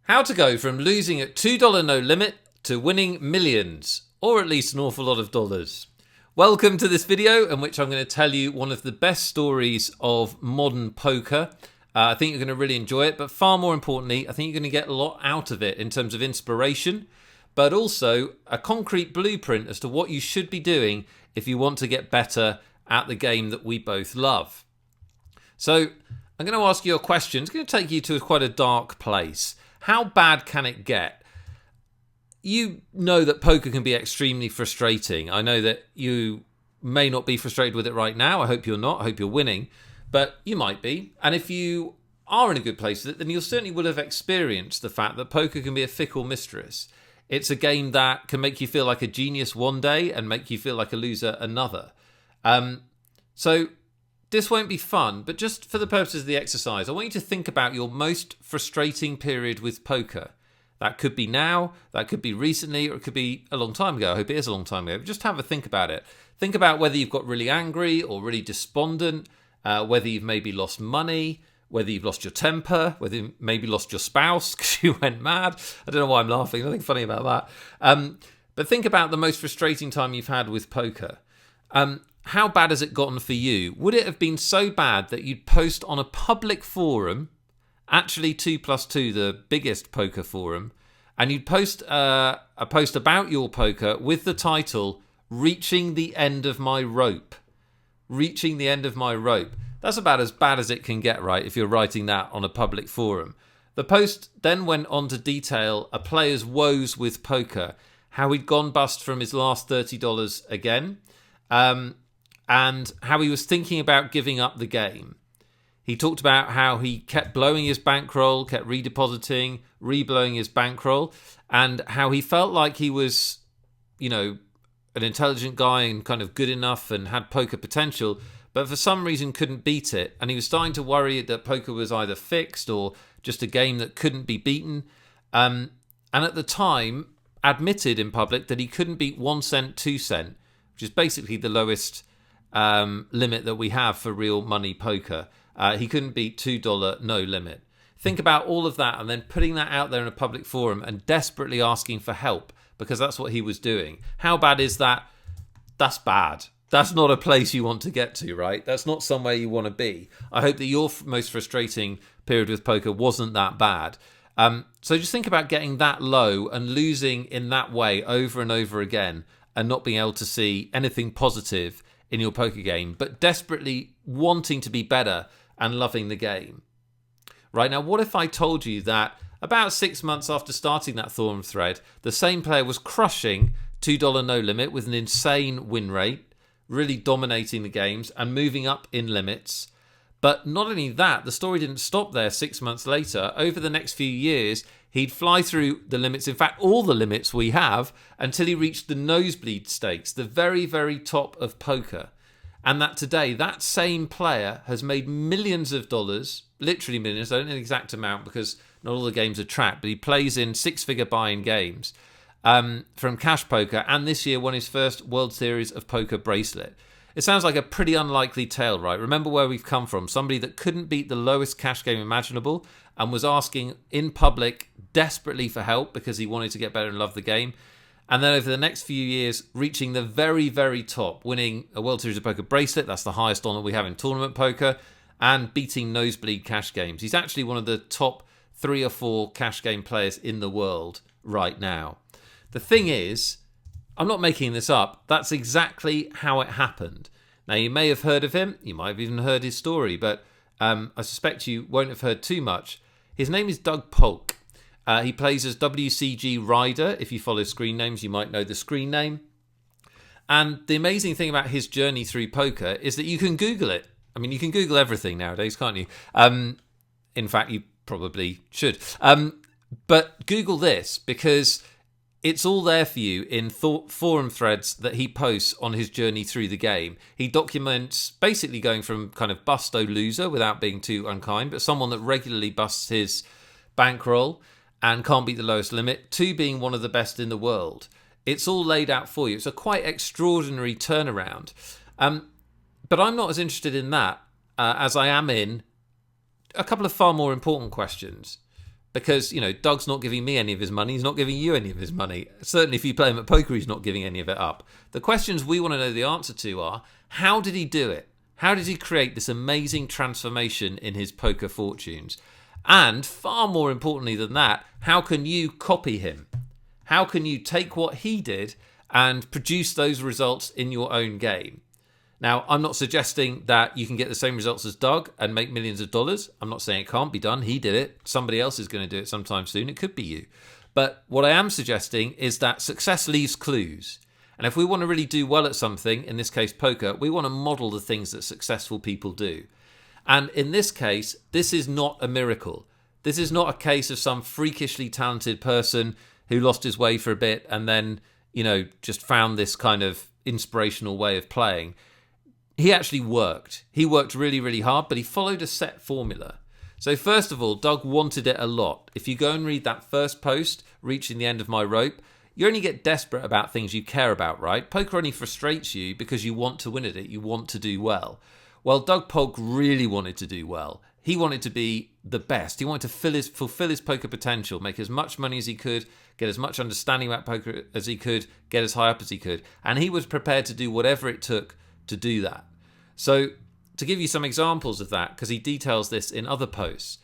How to go from losing at $2 no limit to winning millions, or at least an awful lot of dollars. Welcome to this video in which I'm going to tell you one of the best stories of modern poker. I think you're going to really enjoy it, but far more importantly, I think you're going to get a lot out of it in terms of inspiration, but also a concrete blueprint as to what you should be doing if you want to get better at the game that we both love. So I'm going to ask you a question. It's going to take you to quite a dark place. How bad can it get? You know that poker can be extremely frustrating. I know that you may not be frustrated with it right now. I hope you're not. I hope you're winning. But you might be. And if you are in a good place with it, then you certainly will have experienced the fact that poker can be a fickle mistress. It's a game that can make you feel like a genius one day and make you feel like a loser another. So this won't be fun, but just for the purposes of the exercise, I want you to think about your most frustrating period with poker. That could be now, that could be recently, or it could be a long time ago. I hope it is a long time ago. But just have a think about it. Think about whether you've got really angry or really despondent, whether you've maybe lost money, whether you've lost your temper, whether you've maybe lost your spouse because you went mad. I don't know why I'm laughing. Nothing funny about that. But think about the most frustrating time you've had with poker. How bad has it gotten for you? Would it have been so bad that you'd post on a public forum, actually 2plus2, the biggest poker forum, and you'd post a post about your poker with the title, "Reaching the End of My Rope." Reaching the end of my rope. That's about as bad as it can get, right, if you're writing that on a public forum. The post then went on to detail a player's woes with poker, how he'd gone bust from his last $30 again, and how he was thinking about giving up the game. He talked about how he kept blowing his bankroll, kept redepositing, reblowing his bankroll, and how he felt like he was, an intelligent guy and kind of good enough and had poker potential, but for some reason couldn't beat it. And he was starting to worry that poker was either fixed or just a game that couldn't be beaten. And at the time, admitted in public that he couldn't beat 1 cent, 2 cent, which is basically the lowest limit that we have for real money poker. He couldn't beat $2 no limit. Think about all of that and then putting that out there in a public forum and desperately asking for help, because that's what he was doing. How bad is that? That's bad. That's not a place you want to get to, right? That's not somewhere you want to be. I hope that your most frustrating period with poker wasn't that bad. So just think about getting that low and losing in that way over and over again and not being able to see anything positive in your poker game, but desperately wanting to be better and loving the game. Right, now, what if I told you that about 6 months after starting that forum thread, the same player was crushing $2 no limit with an insane win rate, really dominating the games and moving up in limits. But not only that, the story didn't stop there 6 months later. Over the next few years, he'd fly through the limits, in fact, all the limits we have, until he reached the nosebleed stakes, the very, very top of poker. And that today, that same player has made millions of dollars, literally millions. I don't know the exact amount because not all the games are tracked, but he plays in 6-figure buy-in games from cash poker, and this year won his first World Series of Poker bracelet. It sounds like a pretty unlikely tale, right? Remember where we've come from. Somebody that couldn't beat the lowest cash game imaginable and was asking in public desperately for help because he wanted to get better and love the game. And then over the next few years, reaching the very, very top, winning a World Series of Poker bracelet. That's the highest honor we have in tournament poker, and beating nosebleed cash games. He's actually one of the top 3 or 4 cash game players in the world right now. The thing is, I'm not making this up. That's exactly how it happened. Now, you may have heard of him. You might have even heard his story, but I suspect you won't have heard too much. His name is Doug Polk. He plays as WCG Ryder. If you follow screen names, you might know the screen name. And the amazing thing about his journey through poker is that you can Google it. I mean, you can Google everything nowadays, can't you? In fact, you probably should. But Google this, because it's all there for you in forum threads that he posts on his journey through the game. He documents basically going from kind of busto loser, without being too unkind, but someone that regularly busts his bankroll and can't beat the lowest limit, to being one of the best in the world. It's all laid out for you. It's a quite extraordinary turnaround. But I'm not as interested in that as I am in a couple of far more important questions. because, Doug's not giving me any of his money. He's not giving you any of his money. Certainly if you play him at poker, he's not giving any of it up. The questions we want to know the answer to are, how did he do it? How did he create this amazing transformation in his poker fortunes? And far more importantly than that, how can you copy him? How can you take what he did and produce those results in your own game? Now, I'm not suggesting that you can get the same results as Doug and make millions of dollars. I'm not saying it can't be done. He did it. Somebody else is going to do it sometime soon. It could be you. But what I am suggesting is that success leaves clues. And if we want to really do well at something, in this case poker, we want to model the things that successful people do. And in this case, this is not a miracle. This is not a case of some freakishly talented person who lost his way for a bit and then, just found this kind of inspirational way of playing. He actually worked. He worked really, really hard, but he followed a set formula. So first of all, Doug wanted it a lot. If you go and read that first post, Reaching the End of My Rope, you only get desperate about things you care about, right? Poker only frustrates you because you want to win at it. You want to do well. Well, Doug Polk really wanted to do well. He wanted to be the best. He wanted to fulfill his poker potential, make as much money as he could, get as much understanding about poker as he could, get as high up as he could. And he was prepared to do whatever it took to do that. So to give you some examples of that, because he details this in other posts,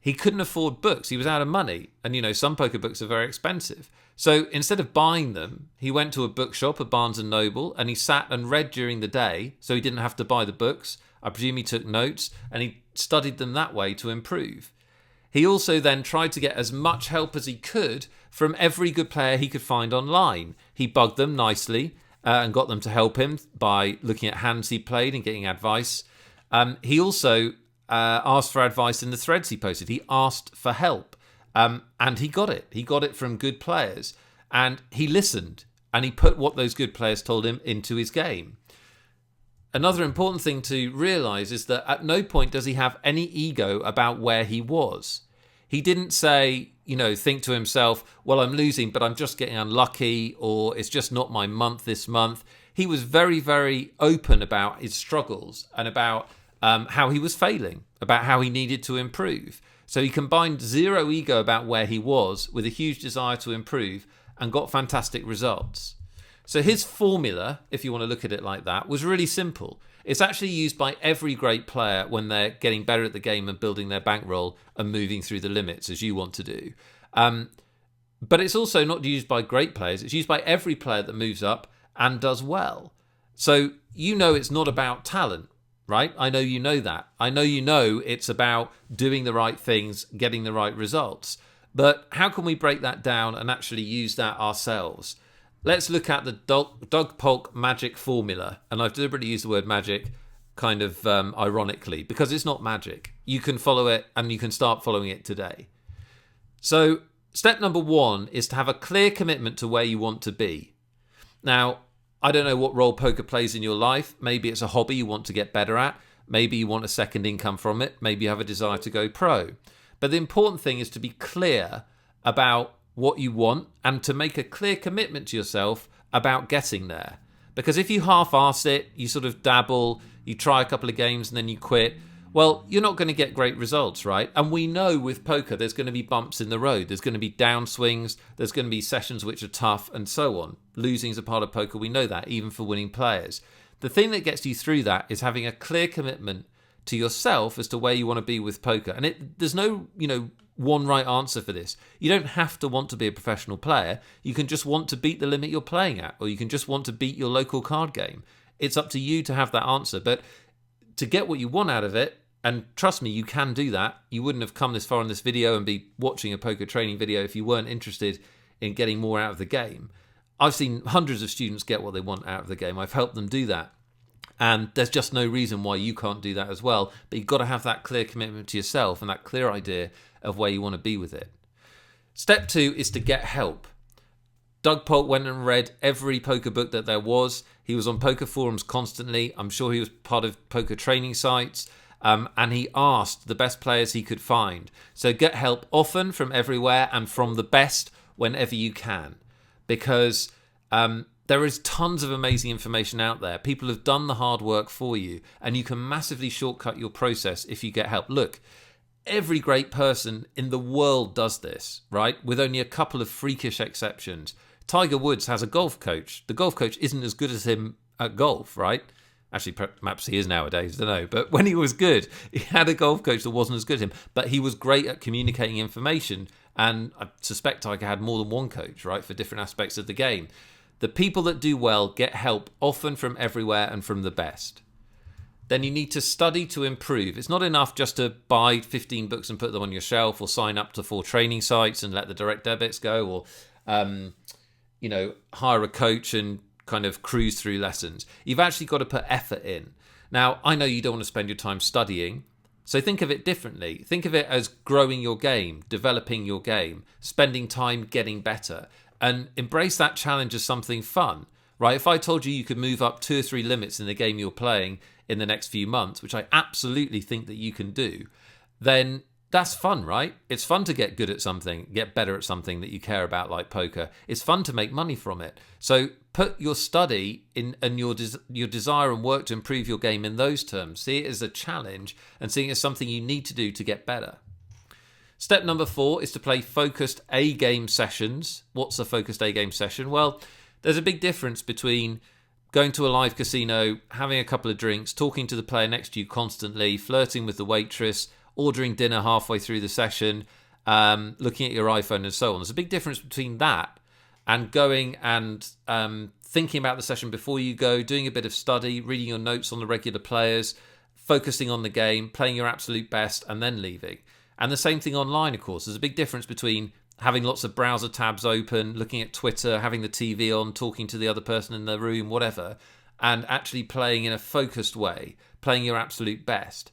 he couldn't afford books. He was out of money. And, some poker books are very expensive. So instead of buying them, he went to a bookshop, a Barnes & Noble, and he sat and read during the day so he didn't have to buy the books. I presume he took notes and he studied them that way to improve. He also then tried to get as much help as he could from every good player he could find online. He bugged them nicely and got them to help him by looking at hands he played and getting advice. He also asked for advice in the threads he posted. He asked for help, and he got it. He got it from good players, and he listened, and he put what those good players told him into his game. Another important thing to realise is that at no point does he have any ego about where he was. He didn't say, think to himself, well, I'm losing, but I'm just getting unlucky, or it's just not my month this month. He was very, very open about his struggles and about how he was failing, about how he needed to improve. So he combined zero ego about where he was with a huge desire to improve and got fantastic results. So his formula, if you want to look at it like that, was really simple. It's actually used by every great player when they're getting better at the game and building their bankroll and moving through the limits, as you want to do. But it's also not used by great players. It's used by every player that moves up and does well. So it's not about talent, right? I know you know that. I know it's about doing the right things, getting the right results. But how can we break that down and actually use that ourselves? Let's look at the Doug Polk magic formula. And I've deliberately used the word magic kind of ironically because it's not magic. You can follow it and you can start following it today. So step number 1 is to have a clear commitment to where you want to be. Now, I don't know what role poker plays in your life. Maybe it's a hobby you want to get better at. Maybe you want a second income from it. Maybe you have a desire to go pro. But the important thing is to be clear about what you want and to make a clear commitment to yourself about getting there. Because if you half-arse it, you sort of dabble, you try a couple of games and then you quit, well, you're not going to get great results, right? And we know with poker there's going to be bumps in the road. There's going to be downswings, there's going to be sessions which are tough and so on. Losing is a part of poker, we know that, even for winning players. The thing that gets you through that is having a clear commitment to yourself as to where you want to be with poker. And there's no, one right answer for this. You don't have to want to be a professional player. You can just want to beat the limit you're playing at, or you can just want to beat your local card game. It's up to you to have that answer. But to get what you want out of it, and trust me, you can do that. You wouldn't have come this far in this video and be watching a poker training video if you weren't interested in getting more out of the game. I've seen hundreds of students get what they want out of the game. I've helped them do that. And there's just no reason why you can't do that as well. But you've got to have that clear commitment to yourself and that clear idea of where you want to be with it. Step 2 is to get help. Doug Polk went and read every poker book that there was. He was on poker forums constantly. I'm sure he was part of poker training sites. And he asked the best players he could find. So get help often from everywhere and from the best whenever you can. Because there is tons of amazing information out there. People have done the hard work for you, and you can massively shortcut your process if you get help. Look, every great person in the world does this, right? With only a couple of freakish exceptions. Tiger Woods has a golf coach. The golf coach isn't as good as him at golf, right? Actually, perhaps he is nowadays, I don't know. But when he was good, he had a golf coach that wasn't as good as him. But he was great at communicating information. And I suspect Tiger had more than one coach, right, for different aspects of the game. The people that do well get help often from everywhere and from the best. Then you need to study to improve. It's not enough just to buy 15 books and put them on your shelf, or sign up to 4 training sites and let the direct debits go, or, hire a coach and kind of cruise through lessons. You've actually got to put effort in. Now, I know you don't want to spend your time studying, so think of it differently. Think of it as growing your game, developing your game, spending time getting better, and embrace that challenge as something fun, right? If I told you could move up 2 or 3 limits in the game you're playing in the next few months, which I absolutely think that you can do, then that's fun, right? It's fun to get good at something, get better at something that you care about, like poker. It's fun to make money from it. So put your study in and your desire and work to improve your game in those terms. See it as a challenge and see it as something you need to do to get better. Step number 4 is to play focused A-game sessions. What's a focused A-game session? Well, there's a big difference between going to a live casino, having a couple of drinks, talking to the player next to you constantly, flirting with the waitress, ordering dinner halfway through the session, looking at your iPhone and so on. There's a big difference between that and going and thinking about the session before you go, doing a bit of study, reading your notes on the regular players, focusing on the game, playing your absolute best, and then leaving. And the same thing online, of course. There's a big difference between having lots of browser tabs open, looking at Twitter, having the TV on, talking to the other person in the room, whatever, and actually playing in a focused way, playing your absolute best.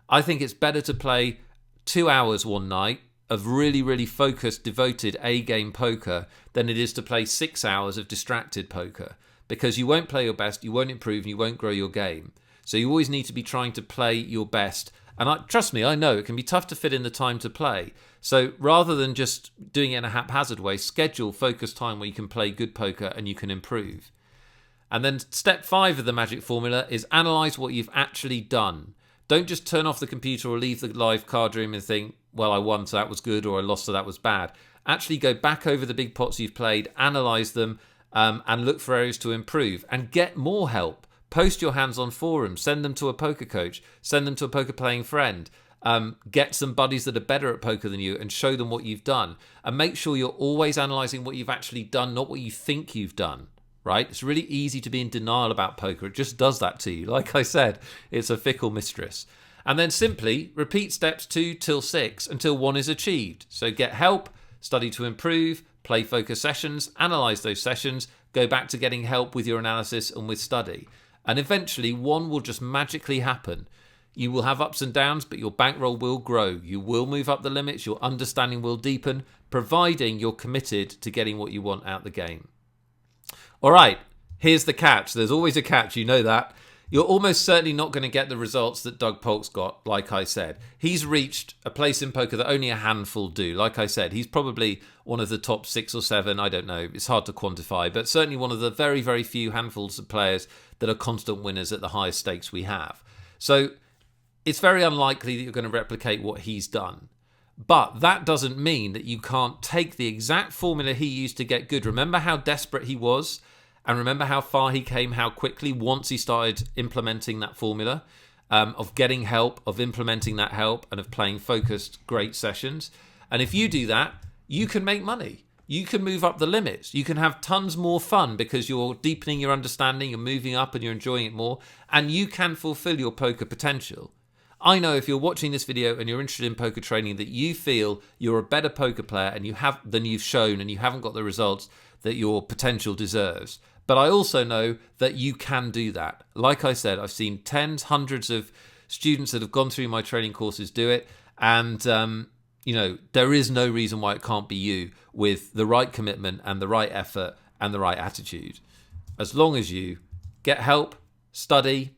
I think it's better to play 2 hours one night of really, really focused, devoted A-game poker than it is to play 6 hours of distracted poker, because you won't play your best, you won't improve, and you won't grow your game. So you always need to be trying to play your best. And trust me, I know it can be tough to fit in the time to play. So rather than just doing it in a haphazard way, schedule focused time where you can play good poker and you can improve. And then step 5 of the magic formula is analyze what you've actually done. Don't just turn off the computer or leave the live card room and think, well, I won, so that was good, or I lost, so that was bad. Actually go back over the big pots you've played, analyse them, and look for areas to improve. And get more help. Post your hands on forums. Send them to a poker coach. Send them to a poker playing friend. Get some buddies that are better at poker than you and show them what you've done. And make sure you're always analysing what you've actually done, not what you think you've done. Right? It's really easy to be in denial about poker. It just does that to you. Like I said, it's a fickle mistress. And then simply repeat steps 2 till 6 until 1 is achieved. So get help, study to improve, play focus sessions, analyse those sessions, go back to getting help with your analysis and with study. And eventually 1 will just magically happen. You will have ups and downs, but your bankroll will grow. You will move up the limits, your understanding will deepen, providing you're committed to getting what you want out the game. All right, here's the catch. There's always a catch, you know that. You're almost certainly not going to get the results that Doug Polk's got, like I said. He's reached a place in poker that only a handful do. Like I said, he's probably one of the top 6 or 7, I don't know, it's hard to quantify, but certainly one of the very, very few handfuls of players that are constant winners at the highest stakes we have. So it's very unlikely that you're going to replicate what he's done. But that doesn't mean that you can't take the exact formula he used to get good. Remember how desperate he was? And remember how far he came, how quickly, once he started implementing that formula, of getting help, of implementing that help, and of playing focused, great sessions. And if you do that, you can make money. You can move up the limits. You can have tons more fun because you're deepening your understanding, you're moving up and you're enjoying it more, and you can fulfill your poker potential. I know if you're watching this video and you're interested in poker training that you feel you're a better poker player than you've shown and you haven't got the results that your potential deserves. But I also know that you can do that. Like I said, I've seen tens, hundreds of students that have gone through my training courses do it. And, there is no reason why it can't be you with the right commitment and the right effort and the right attitude. As long as you get help, study,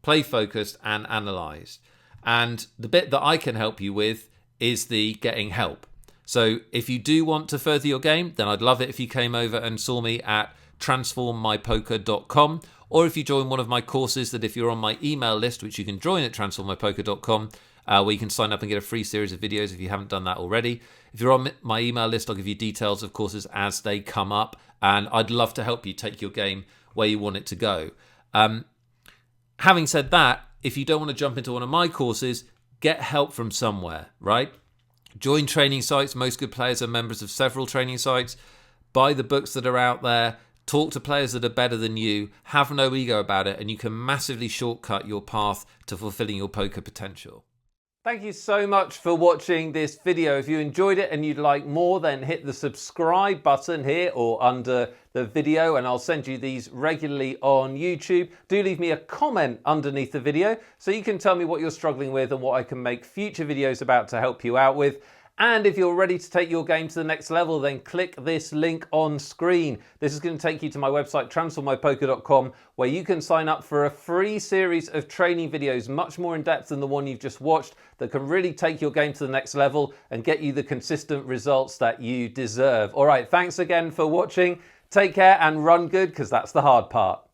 play focused and analyze. And the bit that I can help you with is the getting help. So if you do want to further your game, then I'd love it if you came over and saw me at transformmypoker.com, or if you join one of my courses that if you're on my email list, which you can join at transformmypoker.com, where you can sign up and get a free series of videos if you haven't done that already. If you're on my email list, I'll give you details of courses as they come up, and I'd love to help you take your game where you want it to go. Having said that, if you don't want to jump into one of my courses, get help from somewhere, right? Join training sites. Most good players are members of several training sites. Buy the books that are out there. Talk to players that are better than you. Have no ego about it, and you can massively shortcut your path to fulfilling your poker potential. Thank you so much for watching this video. If you enjoyed it and you'd like more, then hit the subscribe button here or under the video, and I'll send you these regularly on YouTube. Do leave me a comment underneath the video so you can tell me what you're struggling with and what I can make future videos about to help you out with. And if you're ready to take your game to the next level, then click this link on screen. This is going to take you to my website, transformmypoker.com, where you can sign up for a free series of training videos, much more in depth than the one you've just watched, that can really take your game to the next level and get you the consistent results that you deserve. All right, thanks again for watching. Take care and run good, because that's the hard part.